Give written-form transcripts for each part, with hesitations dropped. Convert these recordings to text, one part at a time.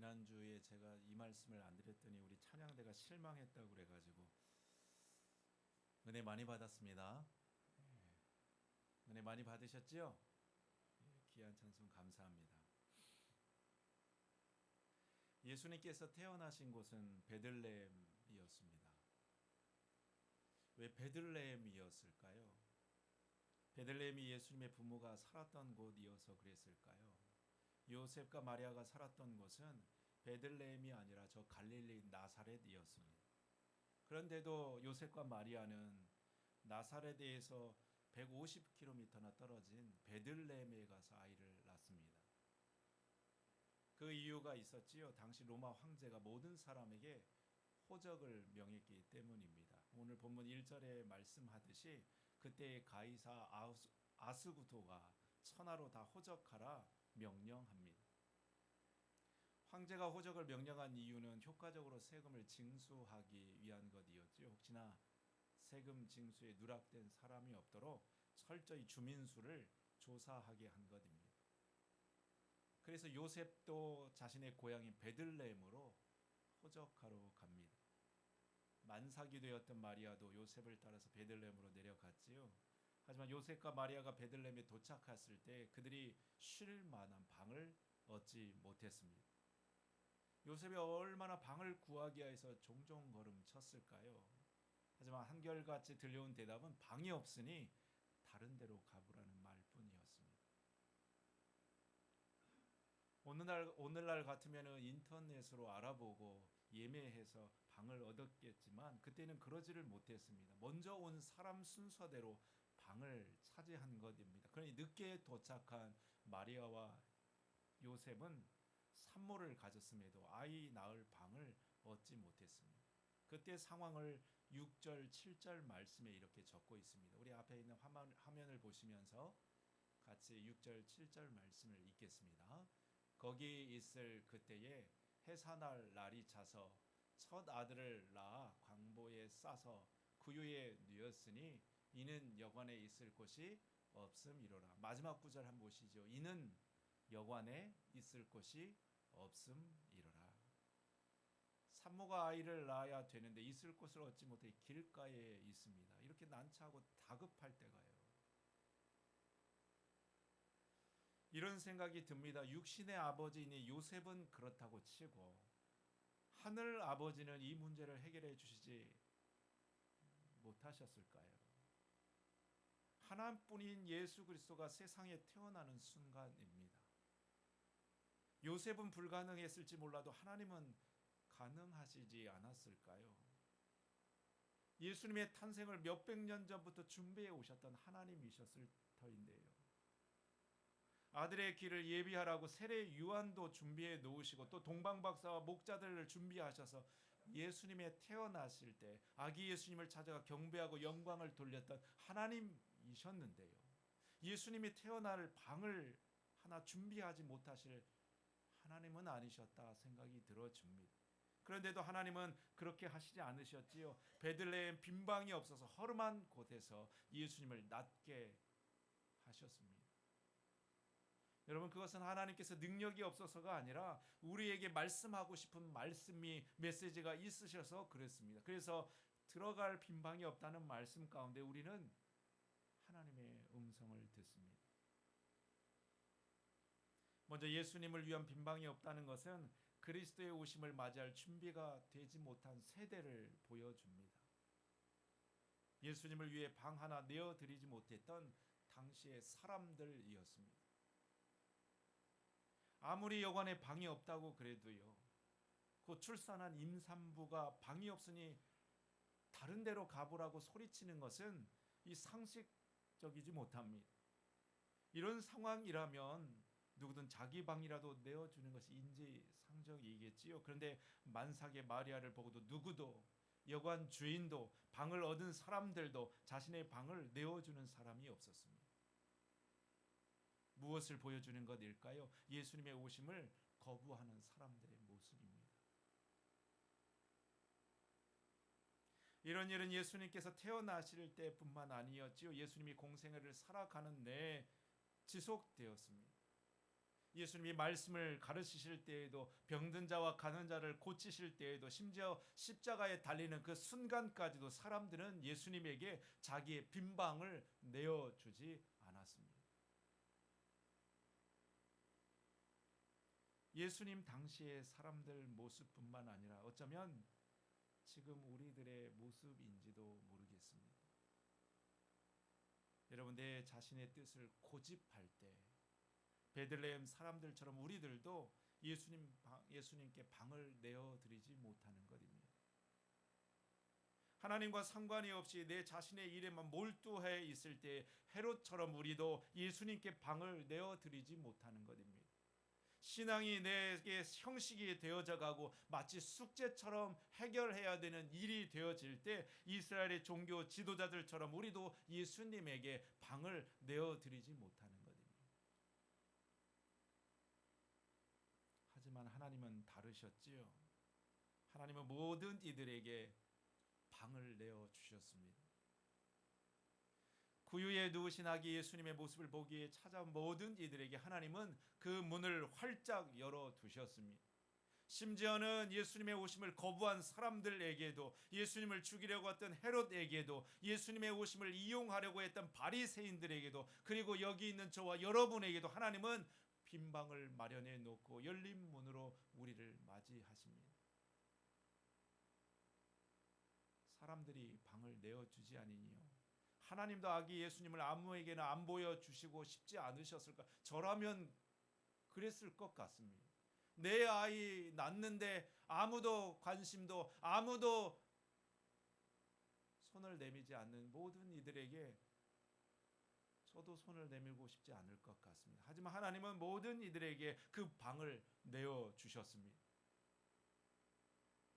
지난주에 제가 이 말씀을 안 드렸더니 우리 찬양대가 실망했다고 그래가지고 은혜 많이 받았습니다. 은혜 많이 받으셨지요? 귀한 찬송 감사합니다. 예수님께서 태어나신 곳은 베들레헴이었습니다. 왜 베들레헴이었을까요? 베들레헴이 예수님의 부모가 살았던 곳이어서 그랬을까요? 요셉과 마리아가 살았던 곳은 베들레헴이 아니라 저 갈릴리 나사렛이었습니다. 그런데도 요셉과 마리아는 나사렛에서 150km나 떨어진 베들레헴에 가서 아이를 낳습니다. 그 이유가 있었지요. 당시 로마 황제가 모든 사람에게 호적을 명했기 때문입니다. 오늘 본문 1절에 말씀하듯이 그때의 가이사 아스구토가 천하로 다 호적하라 명령합니다. 황제가 호적을 명령한 이유는 효과적으로 세금을 징수하기 위한 것이었죠. 혹시나 세금 징수에 누락된 사람이 없도록 철저히 주민수를 조사하게 한 것입니다. 그래서 요셉도 자신의 고향인 베들레헴으로 호적하러 갑니다. 만삭이 되었던 마리아도 요셉을 따라서 베들레헴으로 내려갔지요. 하지만 요셉과 마리아가 베들레헴에 도착했을 때 그들이 쉴 만한 방을 얻지 못했습니다. 요셉이 얼마나 방을 구하기 위해서 종종 걸음쳤을까요? 하지만 한결같이 들려온 대답은 방이 없으니 다른 데로 가보라는 말뿐이었습니다. 오늘날 같으면 인터넷으로 알아보고 예매해서 방을 얻었겠지만 그때는 그러지를 못했습니다. 먼저 온 사람 순서대로 방을 차지한 것입니다. 그러니 늦게 도착한 마리아와 요셉은 산모를 가졌음에도 아이 낳을 방을 얻지 못했습니다. 그때 상황을 6절, 7절 말씀에 이렇게 적고 있습니다. 우리 앞에 있는 화면을 보시면서 같이 6절, 7절 말씀을 읽겠습니다. 거기 있을 그때에 해산할 날이 차서 첫 아들을 낳아 광보에 싸서 구유에 누였으니 이는 여관에 있을 곳이 없음이로라. 마지막 구절 한번 보시죠. 이는 여관에 있을 곳이 없음이로라. 산모가 아이를 낳아야 되는데 있을 곳을 얻지 못해 길가에 있습니다. 이렇게 난처하고 다급할 때가요. 이런 생각이 듭니다. 육신의 아버지인 요셉은 그렇다고 치고 하늘 아버지는 이 문제를 해결해 주시지 못하셨을까요? 하나뿐인 예수 그리스도가 세상에 태어나는 순간입니다. 요셉은 불가능했을지 몰라도 하나님은 가능하시지 않았을까요? 예수님의 탄생을 몇백 년 전부터 준비해 오셨던 하나님이셨을 터인데요. 아들의 길을 예비하라고 세례 요한도 준비해 놓으시고 또 동방박사와 목자들을 준비하셔서 예수님의 태어나실 때 아기 예수님을 찾아가 경배하고 영광을 돌렸던 하나님이셨는데요. 예수님이 태어날 방을 하나 준비하지 못하실 하나님은 아니셨다 생각이 들어집니다. 그런데도 하나님은 그렇게 하시지 않으셨지요. 베들레헴 빈방이 없어서 허름한 곳에서 예수님을 낳게 하셨습니다. 여러분, 그것은 하나님께서 능력이 없어서가 아니라 우리에게 말씀하고 싶은 메시지가 있으셔서 그랬습니다. 그래서 들어갈 빈방이 없다는 말씀 가운데 우리는 하나님의 음성을 듣습니다. 먼저 예수님을 위한 빈방이 없다는 것은 그리스도의 오심을 맞이할 준비가 되지 못한 세대를 보여줍니다. 예수님을 위해 방 하나 내어드리지 못했던 당시의 사람들이었습니다. 아무리 여관에 방이 없다고 그래도요, 그 출산한 임산부가 방이 없으니 다른 데로 가보라고 소리치는 것은 이 상식적이지 못합니다. 이런 상황이라면 누구든 자기 방이라도 내어주는 것이 인지상정이겠지요. 그런데 만삭의 마리아를 보고도 누구도, 여관 주인도, 방을 얻은 사람들도 자신의 방을 내어주는 사람이 없었습니다. 무엇을 보여주는 것일까요? 예수님의 오심을 거부하는 사람들의 모습입니다. 이런 일은 예수님께서 태어나실 때뿐만 아니었지요. 예수님이 공생애를 살아가는 내에 지속되었습니다. 예수님이 말씀을 가르치실 때에도 병든 자와 가는 자를 고치실 때에도 심지어 십자가에 달리는 그 순간까지도 사람들은 예수님에게 자기의 빈방을 내어주지 않았습니다. 예수님 당시의 사람들 모습뿐만 아니라 어쩌면 지금 우리들의 모습인지도 모르겠습니다. 여러분, 내 자신의 뜻을 고집할 때 베들레헴 사람들처럼 우리들도 예수님께 방을 내어드리지 못하는 것입니다. 하나님과 상관이 없이 내 자신의 일에만 몰두해 있을 때 헤롯처럼 우리도 예수님께 방을 내어드리지 못하는 것입니다. 신앙이 내게 형식이 되어져 가고 마치 숙제처럼 해결해야 되는 일이 되어질 때 이스라엘의 종교 지도자들처럼 우리도 예수님에게 방을 내어드리지 못하는 것입니다. 하지만 하나님은 다르셨지요. 하나님은 모든 이들에게 방을 내어주셨습니다. 구유에 누우신 아기 예수님의 모습을 보기에 찾아온 모든 이들에게 하나님은 그 문을 활짝 열어두셨습니다. 심지어는 예수님의 오심을 거부한 사람들에게도, 예수님을 죽이려고 했던 헤롯에게도, 예수님의 오심을 이용하려고 했던 바리새인들에게도, 그리고 여기 있는 저와 여러분에게도 하나님은 빈 방을 마련해 놓고 열린 문으로 우리를 맞이하십니다. 사람들이 방을 내어주지 않으니요, 하나님도 아기 예수님을 아무에게나 안 보여주시고 싶지 않으셨을까? 저라면 그랬을 것 같습니다. 내 아이 낳는데 아무도 관심도, 아무도 손을 내밀지 않는 모든 이들에게 저도 손을 내밀고 싶지 않을 것 같습니다. 하지만 하나님은 모든 이들에게 그 방을 내어주셨습니다.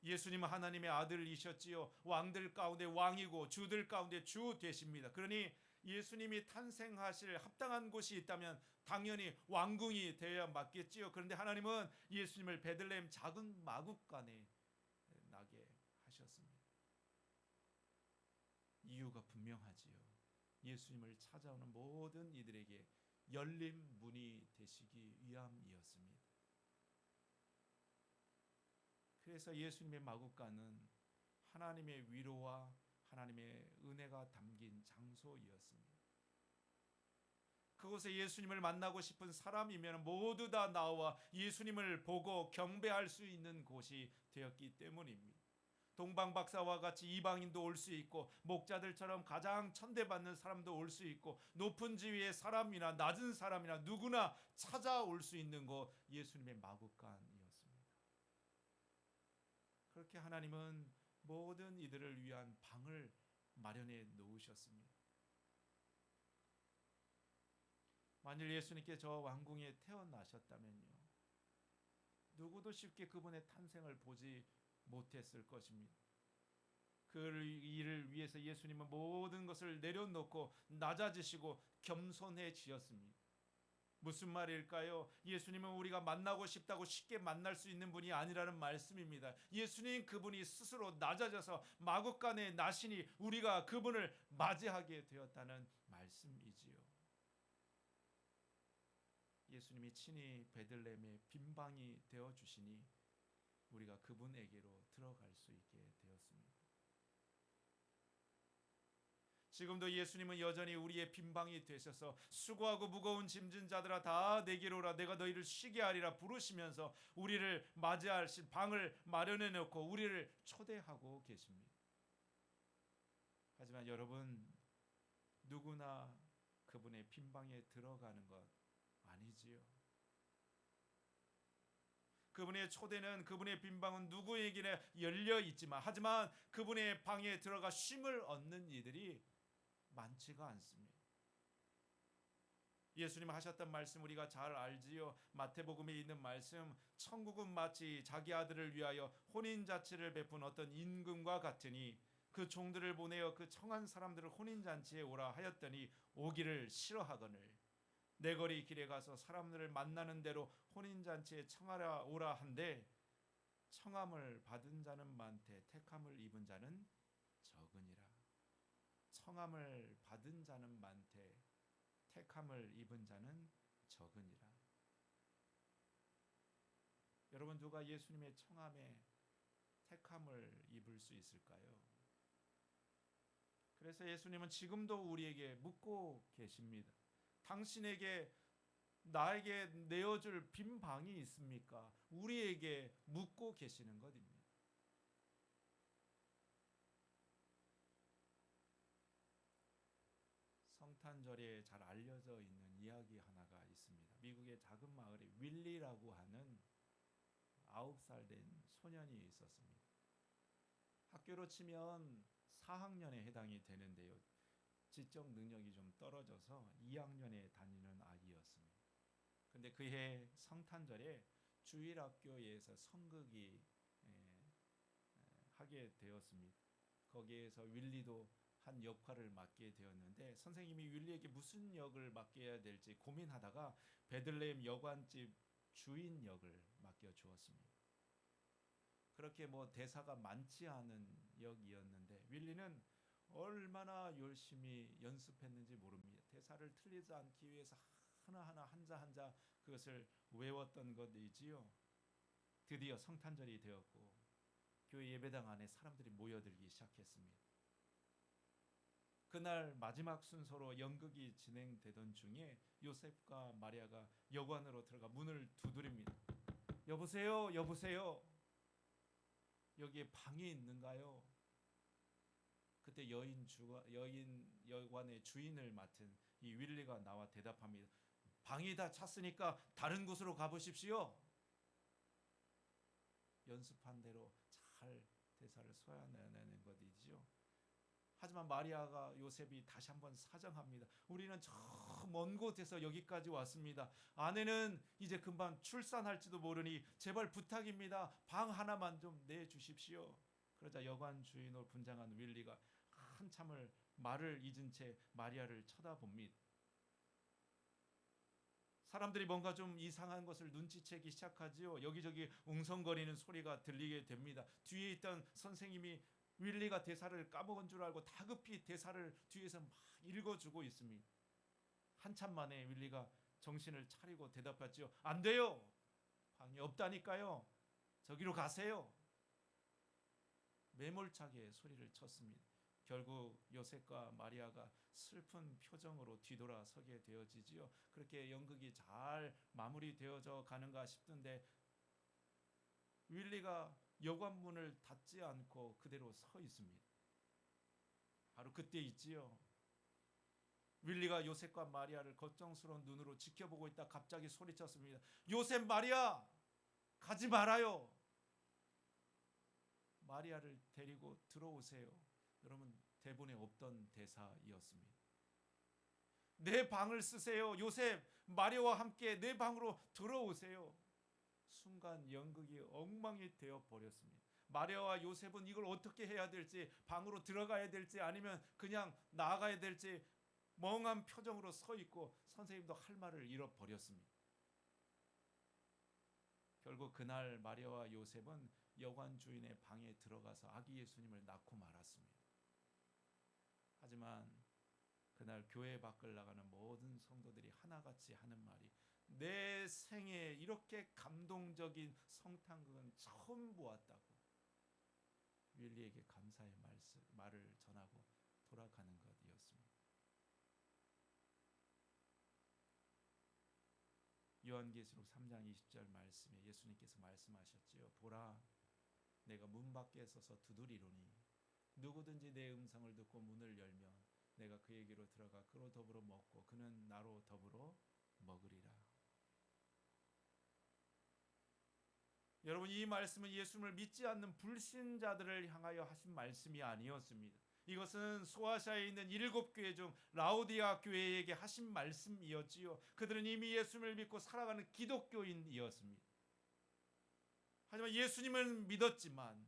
예수님은 하나님의 아들이셨지요. 왕들 가운데 왕이고 주들 가운데 주 되십니다. 그러니 예수님이 탄생하실 합당한 곳이 있다면 당연히 왕궁이 되어야 맞겠지요. 그런데 하나님은 예수님을 베들레헴 작은 마구간에 나게 하셨습니다. 이유가 분명하지요. 예수님을 찾아오는 모든 이들에게 열린 문이 되시기 위함이었습니다. 그래서 예수님의 마구간은 하나님의 위로와 하나님의 은혜가 담긴 장소였습니다. 그곳에 예수님을 만나고 싶은 사람이면 모두 다 나와 예수님을 보고 경배할 수 있는 곳이 되었기 때문입니다. 동방박사와 같이 이방인도 올 수 있고, 목자들처럼 가장 천대받는 사람도 올 수 있고, 높은 지위의 사람이나 낮은 사람이나 누구나 찾아올 수 있는 곳, 예수님의 마구간이었습니다. 그렇게 하나님은 모든 이들을 위한 방을 마련해 놓으셨습니다. 만일 예수님께 저 왕궁에 태어나셨다면요, 누구도 쉽게 그분의 탄생을 보지 못했을 것입니다. 그 일을 위해서 예수님은 모든 것을 내려놓고 낮아지시고 겸손해지셨습니다. 무슨 말일까요? 예수님은 우리가 만나고 싶다고 쉽게 만날 수 있는 분이 아니라는 말씀입니다. 예수님 그분이 스스로 낮아져서 마구간에 나시니 우리가 그분을 맞이하게 되었다는 말씀이지요. 예수님이 친히 베들레헴의 빈방이 되어 주시니 우리가 그분에게로 들어갈 수 있게 되었습니다. 지금도 예수님은 여전히 우리의 빈방이 되셔서 수고하고 무거운 짐진 자들아 다 내게로 오라, 내가 너희를 쉬게 하리라 부르시면서 우리를 맞이하실 방을 마련해 놓고 우리를 초대하고 계십니다. 하지만 여러분, 누구나 그분의 빈방에 들어가는 것 아니지요. 그분의 초대는, 그분의 빈방은 누구에게나 열려 있지만, 하지만 그분의 방에 들어가 쉼을 얻는 이들이 많지가 않습니다. 예수님 하셨던 말씀 우리가 잘 알지요. 마태복음에 있는 말씀, 천국은 마치 자기 아들을 위하여 혼인잔치를 베푼 어떤 임금과 같으니 그 종들을 보내어 그 청한 사람들을 혼인잔치에 오라 하였더니 오기를 싫어하거늘 내 거리 길에 가서 사람들을 만나는 대로 혼인잔치에 청하라 오라 한데 청함을 받은 자는 많되 택함을 입은 자는 적으니라. 청함을 받은 자는 많되 택함을 입은 자는 적으니라. 그러면 누가 예수님의 청함에 택함을 입을 수 있을까요? 그래서 예수님은 지금도 우리에게 묻고 계십니다. 당신에게 나에게 내어줄 빈 방이 있습니까? 우리에게 묻고 계시는 것입니다. 성탄절에 잘 알려져 있는 이야기 하나가 있습니다. 미국의 작은 마을에 윌리라고 하는 9살 된 소년이 있었습니다. 학교로 치면 4학년에 해당이 되는데요. 지적 능력이 좀 떨어져서 2학년에 다니는 아이였습니다. 근데 그해 성탄절에 주일학교에서 성극이 하게 되었습니다. 거기에서 윌리도 한 역할을 맡게 되었는데 선생님이 윌리에게 무슨 역을 맡겨야 될지 고민하다가 베들레헴 여관집 주인 역을 맡겨 주었습니다. 그렇게 대사가 많지 않은 역이었는데 윌리는 얼마나 열심히 연습했는지 모릅니다. 대사를 틀리지 않기 위해서 하나하나 한자 그것을 외웠던 것이지요. 드디어 성탄절이 되었고 교회 예배당 안에 사람들이 모여들기 시작했습니다. 그날 마지막 순서로 연극이 진행되던 중에 요셉과 마리아가 여관으로 들어가 문을 두드립니다. 여보세요, 여보세요. 여기에 방이 있는가요? 그때 여관의 주인을 맡은 이 윌리가 나와 대답합니다. 방이 다 찼으니까 다른 곳으로 가보십시오. 연습한 대로 잘 대사를 소화해내는 것이죠. 하지만 마리아가 요셉이 다시 한번 사정합니다. 우리는 저 먼 곳에서 여기까지 왔습니다. 아내는 이제 금방 출산할지도 모르니 제발 부탁입니다. 방 하나만 좀 내주십시오. 그러자 여관 주인으로 분장한 윌리가 한참을 말을 잊은 채 마리아를 쳐다봅니다. 사람들이 뭔가 좀 이상한 것을 눈치채기 시작하지요. 여기저기 웅성거리는 소리가 들리게 됩니다. 뒤에 있던 선생님이 윌리가 대사를 까먹은 줄 알고 다급히 대사를 뒤에서 막 읽어주고 있습니다. 한참 만에 윌리가 정신을 차리고 대답하지요. 안 돼요. 방이 없다니까요. 저기로 가세요. 매몰차게 소리를 쳤습니다. 결국 요셉과 마리아가 슬픈 표정으로 뒤돌아서게 되어지지요. 그렇게 연극이 잘 마무리되어져 가는가 싶던데 윌리가 여관문을 닫지 않고 그대로 서 있습니다. 바로 그때 있지요. 윌리가 요셉과 마리아를 걱정스러운 눈으로 지켜보고 있다 갑자기 소리쳤습니다. 요셉, 마리아, 가지 말아요. 마리아를 데리고 들어오세요. 여러분, 대본에 없던 대사이었습니다. 내 방을 쓰세요. 요셉, 마리아와 함께 내 방으로 들어오세요. 순간 연극이 엉망이 되어 버렸습니다. 마리아와 요셉은 이걸 어떻게 해야 될지, 방으로 들어가야 될지 아니면 그냥 나가야 될지 멍한 표정으로 서 있고 선생님도 할 말을 잃어버렸습니다. 결국 그날 마리아와 요셉은 여관 주인의 방에 들어가서 아기 예수님을 낳고 말았습니다. 하지만 그날 교회 밖을 나가는 모든 성도들이 하나같이 하는 말이 내 생에 이렇게 감동적인 성탄극은 처음 보았다고 윌리에게 감사의 말을 전하고 돌아가는 것이었습니다. 요한계시록 3장 20절 말씀에 예수님께서 말씀하셨지요. 보라, 내가 문 밖에 서서 두드리노니 누구든지 내 음성을 듣고 문을 열면 내가 그에게로 들어가 그로 더불어 먹고 그는 나로 더불어 먹으리라. 여러분, 이 말씀은 예수님을 믿지 않는 불신자들을 향하여 하신 말씀이 아니었습니다. 이것은 소아시아에 있는 7교회 중 라오디아 교회에게 하신 말씀이었지요. 그들은 이미 예수님을 믿고 살아가는 기독교인이었습니다. 하지만 예수님은 믿었지만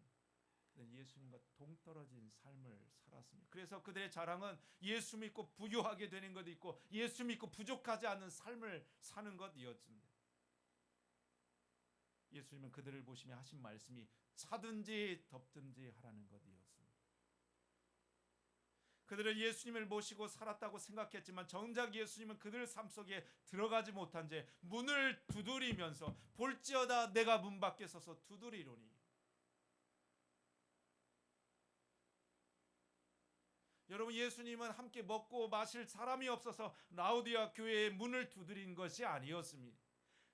예수님과 동떨어진 삶을 살았습니다. 그래서 그들의 자랑은 예수 믿고 부유하게 되는 것도 있고 예수 믿고 부족하지 않은 삶을 사는 것이었습니다. 예수님은 그들을 보시며 하신 말씀이 차든지 덥든지 하라는 것이었습니다. 그들은 예수님을 모시고 살았다고 생각했지만 정작 예수님은 그들 삶 속에 들어가지 못한 채 문을 두드리면서 볼지어다 내가 문 밖에 서서 두드리노니. 여러분, 예수님은 함께 먹고 마실 사람이 없어서 라우디아 교회의 문을 두드린 것이 아니었습니다.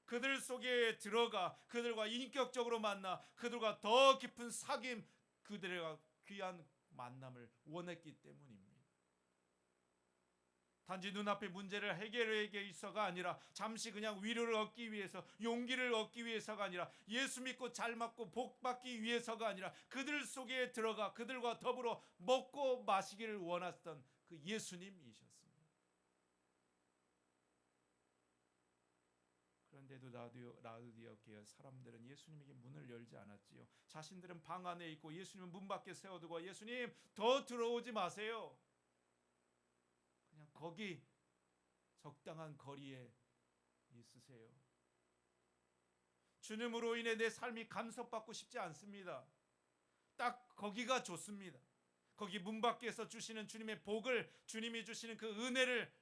그들 속에 들어가 그들과 인격적으로 만나 그들과 더 깊은 사귐, 그들과 귀한 만남을 원했기 때문입니다. 단지 눈앞의 문제를 해결하기 위해서가 아니라 잠시 그냥 위로를 얻기 위해서, 용기를 얻기 위해서가 아니라, 예수 믿고 잘 맞고 복 받기 위해서가 아니라 그들 속에 들어가 그들과 더불어 먹고 마시기를 원했던 그 예수님이셨습니다. 그런데도 라우디아 교회 사람들은 예수님에게 문을 열지 않았지요. 자신들은 방 안에 있고 예수님은 문 밖에 세워두고, 예수님 더 들어오지 마세요. 그냥 거기 적당한 거리에 있으세요. 주님으로 인해 내 삶이 간섭받고 싶지 않습니다. 딱 거기가 좋습니다. 거기 문 밖에서 주시는 주님의 복을, 주님이 주시는 그 은혜를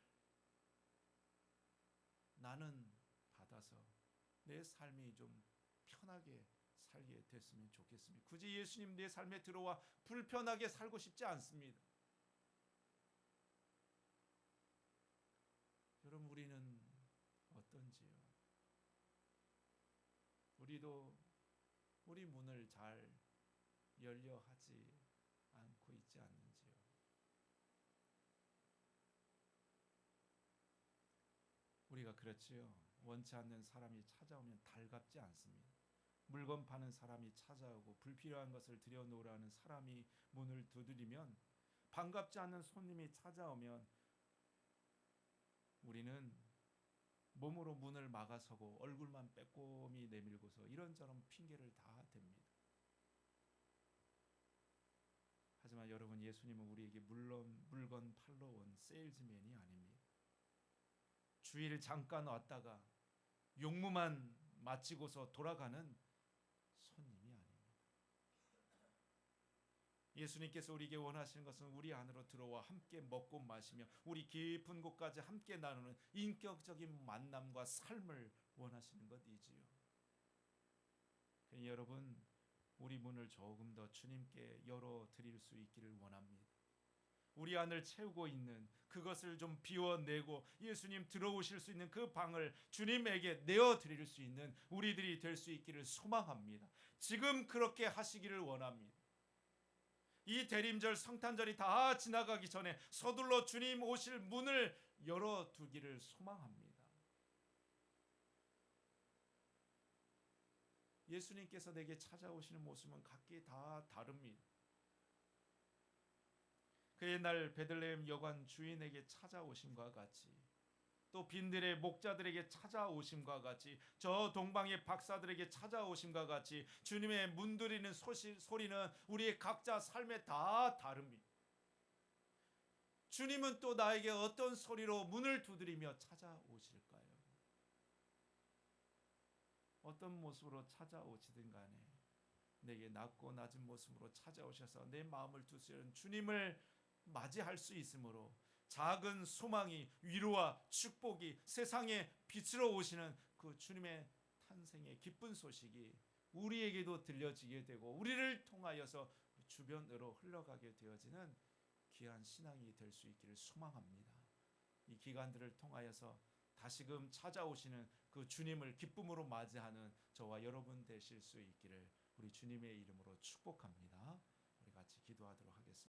나는 받아서 내 삶이 좀 편하게 살게 됐으면 좋겠습니다. 굳이 예수님 내 삶에 들어와 불편하게 살고 싶지 않습니다. 여러분, 우리는 어떤지요? 우리도 우리 문을 잘 열려 하지 않고 있지 않는지요? 우리가 그렇지요. 원치 않는 사람이 찾아오면 달갑지 않습니다. 물건 파는 사람이 찾아오고 불필요한 것을 들여놓으라는 사람이 문을 두드리면, 반갑지 않는 손님이 찾아오면 우리는 몸으로 문을 막아서고 얼굴만 빼꼼히 내밀고서 이런저런 핑계를 다 댑니다. 하지만 여러분, 예수님은 우리에게 물건 팔러 온 세일즈맨이 아닙니다. 주일 잠깐 왔다가 용무만 마치고서 돌아가는 손님이 아닙니다. 예수님께서 우리에게 원하시는 것은 우리 안으로 들어와 함께 먹고 마시며 우리 깊은 곳까지 함께 나누는 인격적인 만남과 삶을 원하시는 것이지요. 여러분, 우리 문을 조금 더 주님께 열어드릴 수 있기를 원합니다. 우리 안을 채우고 있는 그것을 좀 비워내고 예수님 들어오실 수 있는 그 방을 주님에게 내어드릴 수 있는 우리들이 될 수 있기를 소망합니다. 지금 그렇게 하시기를 원합니다. 이 대림절 성탄절이 다 지나가기 전에 서둘러 주님 오실 문을 열어두기를 소망합니다. 예수님께서 내게 찾아오시는 모습은 각기 다 다릅니다. 그 옛날 베들레헴 여관 주인에게 찾아오심과 같이, 또 빈들의 목자들에게 찾아오심과 같이, 저 동방의 박사들에게 찾아오심과 같이 주님의 문드리는 소리는 우리의 각자 삶에 다 다릅니다. 주님은 또 나에게 어떤 소리로 문을 두드리며 찾아오실까요? 어떤 모습으로 찾아오시든 간에 내게 낮고 낮은 모습으로 찾아오셔서 내 마음을 두시는 주님을 맞이할 수 있으므로 작은 소망이, 위로와 축복이, 세상의 빛으로 오시는 그 주님의 탄생의 기쁜 소식이 우리에게도 들려지게 되고 우리를 통하여서 주변으로 흘러가게 되어지는 귀한 신앙이 될 수 있기를 소망합니다. 이 기간들을 통하여서 다시금 찾아오시는 그 주님을 기쁨으로 맞이하는 저와 여러분 되실 수 있기를 우리 주님의 이름으로 축복합니다.